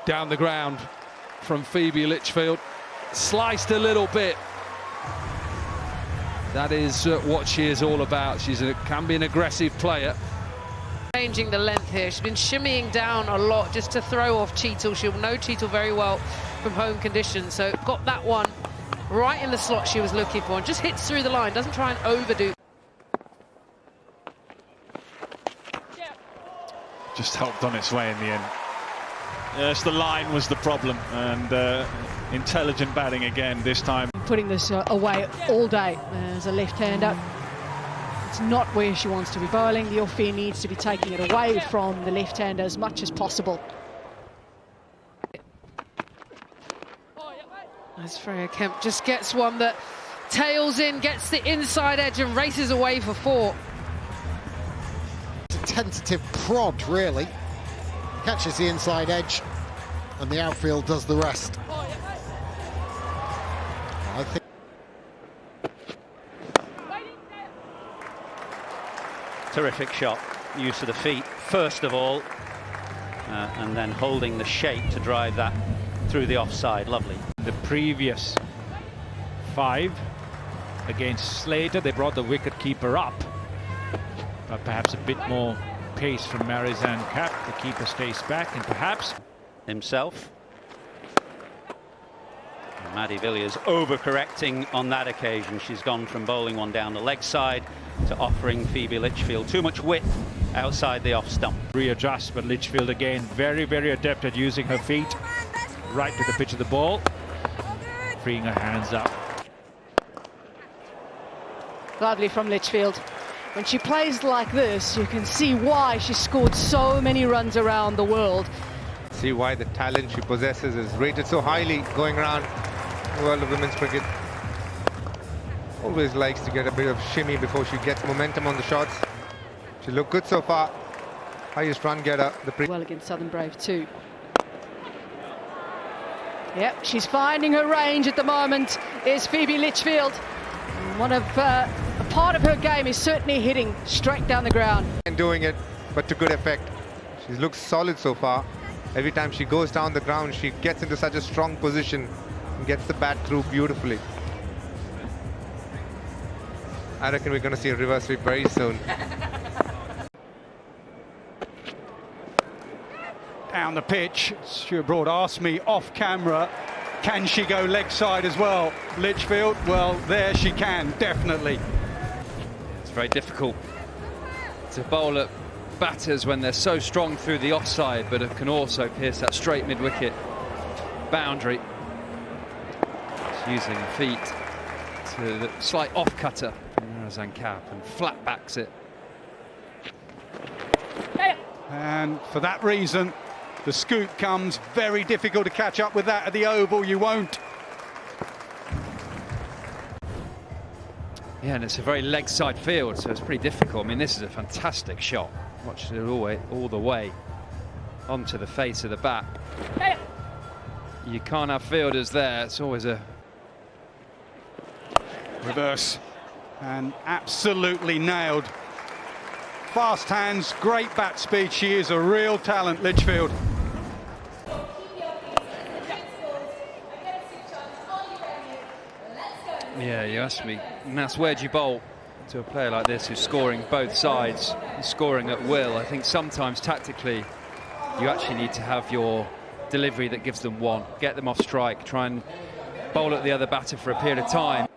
down the ground from Phoebe Litchfield. Sliced a little bit. That is what she is all about. Can be an aggressive player. Changing the length here. She's been shimmying down a lot just to throw off Cheetle. She'll know Cheetle very well from home conditions. So got that one right in the slot she was looking for and just hits through the line. Doesn't try and overdo. Just helped on its way in the end. Yes, the line was the problem, and intelligent batting again this time. Putting this away all day as a left-hander. It's not where she wants to be bowling. The off-field needs to be taking it away from the left-hander as much as possible. As Freya Kemp just gets one that tails in, gets the inside edge and races away for 4. It's a tentative prod, really. Catches the inside edge, and the outfield does the rest. I think. Terrific shot, use of the feet first of all, and then holding the shape to drive that through the offside. Lovely. The previous 5 against Slater, they brought the wicket keeper up, but perhaps a bit more pace from Marizanne Cap. The keeper stays back, and perhaps himself. Maddie Villiers overcorrecting on that occasion. She's gone from bowling one down the leg side to offering Phoebe Litchfield too much width outside the off stump. Readjust, but Lichfield again very, very adept at using her feet right to the pitch of the ball, freeing her hands up. Lovely from Lichfield. When she plays like this, you can see why she scored so many runs around the world. See why the talent she possesses is rated so highly going around the world of women's cricket. Always likes to get a bit of shimmy before she gets momentum on the shots. She looked good so far. Highest run getter. Well against Southern Brave too. Yep, she's finding her range at the moment, is Phoebe Litchfield. A part of her game is certainly hitting straight down the ground. And doing it, but to good effect. She looks solid so far. Every time she goes down the ground, she gets into such a strong position and gets the bat through beautifully. I reckon we're going to see a reverse sweep very soon. Down the pitch, Stuart Broad asked me off camera, can she go leg side as well? Lichfield, well, there she can, definitely. It's very difficult to bowl at batters when they're so strong through the offside, but it can also pierce that straight mid-wicket boundary. She's using feet to the slight off-cutter from Marizanne Cap and flat backs it. And for that reason, the scoop comes. Very difficult to catch up with that at the Oval. You won't. Yeah, and it's a very leg side field, so it's pretty difficult. I mean, this is a fantastic shot. Watch it all the way onto the face of the bat. You can't have fielders there. It's always a Reverse. And absolutely nailed. Fast hands, great bat speed. She is a real talent, Lichfield. Yeah, you asked me, and that's where do you bowl to a player like this who's scoring both sides, scoring at will. I think sometimes tactically you actually need to have your delivery that gives them one, get them off strike, try and bowl at the other batter for a period of time.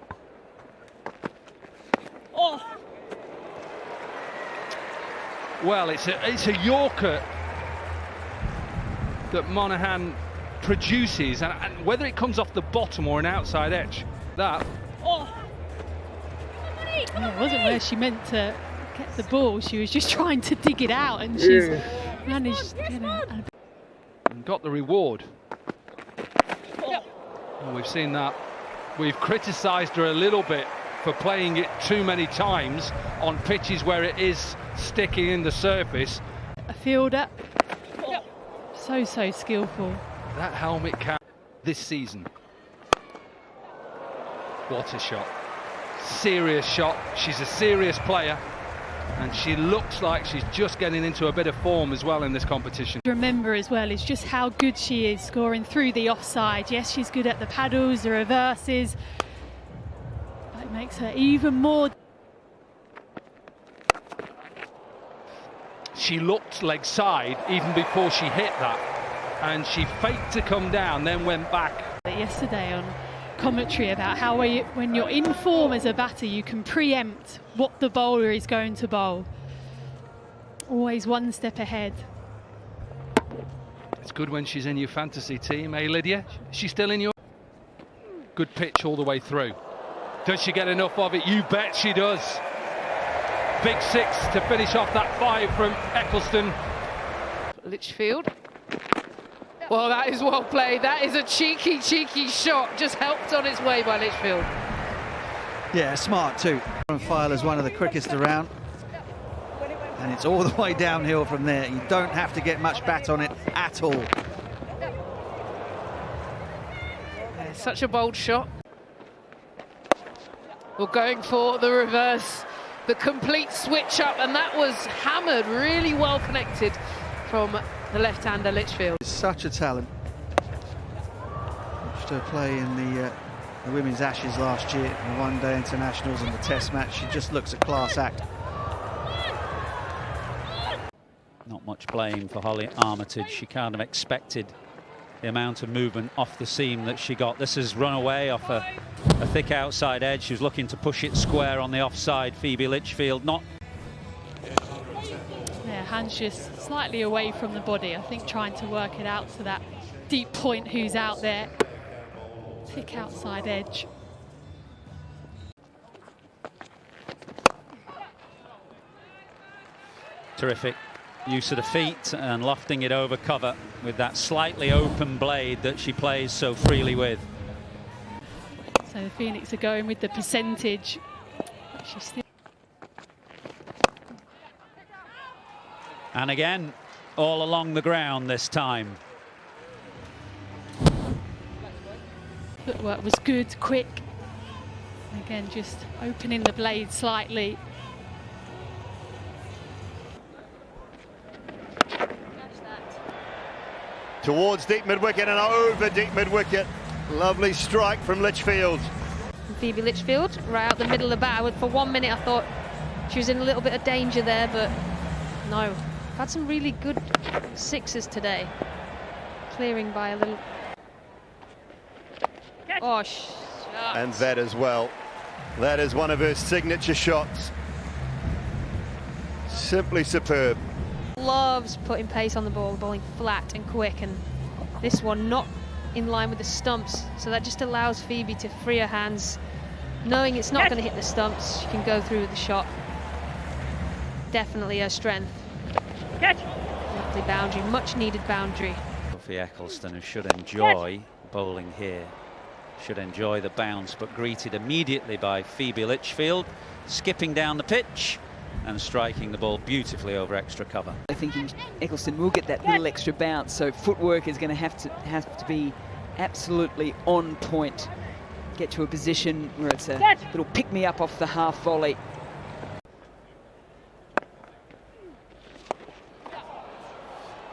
Well, it's a Yorker that Monaghan produces, and whether it comes off the bottom or an outside edge, that. Yeah, it wasn't where she meant to get the ball. She was just trying to dig it out, and she's managed to get it. And got the reward. And we've seen that. We've criticised her a little bit for playing it too many times on pitches where it is sticking in the surface. A fielder, so skillful. That helmet cap this season. What a shot. Serious shot. She's a serious player. and she looks like she's just getting into a bit of form as well in this competition. Remember as well is just how good she is scoring through the offside. Yes, she's good at the paddles, the reverses, but it makes her even more. She looked leg side even before she hit that, and she faked to come down, then went back. Yesterday on commentary about how when you're in form as a batter, you can preempt what the bowler is going to bowl. Always one step ahead. It's good when she's in your fantasy team, eh, Lydia? She's still in your... Good pitch all the way through. Does she get enough of it? You bet she does. Big six to finish off that 5 from Eccleston. Lichfield. Well, that is well played. That is a cheeky shot, just helped on its way by Lichfield. Yeah, smart too. File is one of the quickest around, and it's all the way downhill from there. You don't have to get much bat on it at all. Yeah, such a bold shot. We're going for the reverse, the complete switch up, and that was hammered, really well connected from the left-hander Lichfield. Such a talent. Watched her play in the Women's Ashes last year, the one-day internationals and the test match. She just looks a class act. Not much blame for Holly Armitage. She kind of expected the amount of movement off the seam that she got. This has run away off a thick outside edge. She was looking to push it square on the offside. Phoebe Litchfield not. Yeah, hands just slightly away from the body. I think trying to work it out to that deep point who's out there. Thick outside edge. Terrific use of the feet and lofting it over cover with that slightly open blade that she plays so freely with. So the Phoenix are going with the percentage. She's still... And again, all along the ground this time. Footwork was good, quick. Again, just opening the blade slightly. Towards deep mid-wicket and over deep mid-wicket. Lovely strike from Lichfield. Phoebe Litchfield, right out the middle of the bat. For 1 minute I thought she was in a little bit of danger there, but no. Had some really good sixes today. Clearing by a little... Oh, and that as well. That is one of her signature shots. Simply superb. Loves putting pace on the ball, bowling flat and quick, and this one not in line with the stumps, so that just allows Phoebe to free her hands, knowing it's not going to hit the stumps. She can go through with the shot. Definitely her strength. Lovely boundary, much needed boundary. Sophie Eccleston, who should enjoy bowling here, should enjoy the bounce, but greeted immediately by Phoebe Litchfield, skipping down the pitch and striking the ball beautifully over extra cover. I'm thinking Eccleston will get that little extra bounce, so footwork is going to have to be absolutely on point. Get to a position where it's a little pick-me-up off the half volley.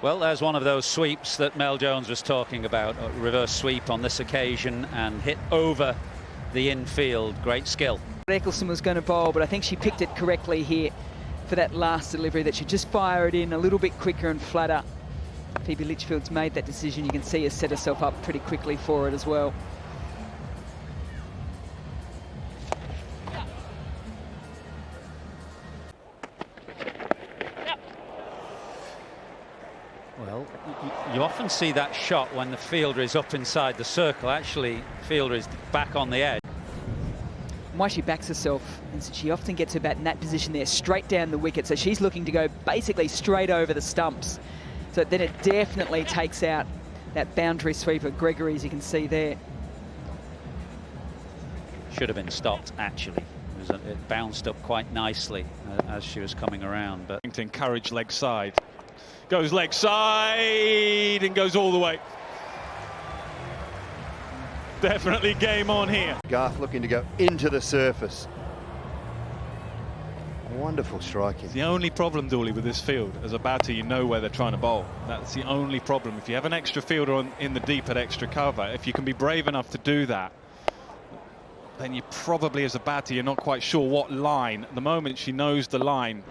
Well, there's one of those sweeps that Mel Jones was talking about, a reverse sweep on this occasion and hit over the infield. Great skill. Eccleston was going to bowl, but I think she picked it correctly here for that last delivery, that she just fire it in a little bit quicker and flatter. Phoebe Litchfield's made that decision. You can see her set herself up pretty quickly for it as well. Well, you often see that shot when the fielder is up inside the circle. Actually, fielder is back on the edge. Why she backs herself, and so she often gets her bat in that position there, straight down the wicket. So she's looking to go basically straight over the stumps. So then it definitely takes out that boundary sweeper, Gregory, as you can see there. Should have been stopped, actually. It bounced up quite nicely as she was coming around. But to encourage leg side. Goes leg side and goes all the way. Definitely game on here. Garth looking to go into the surface. Wonderful striking. The only problem, Dooley, with this field, as a batter, you know where they're trying to bowl. That's the only problem. If you have an extra fielder in the deep at extra cover, if you can be brave enough to do that, then you probably, as a batter, you're not quite sure what line. At the moment, she knows the line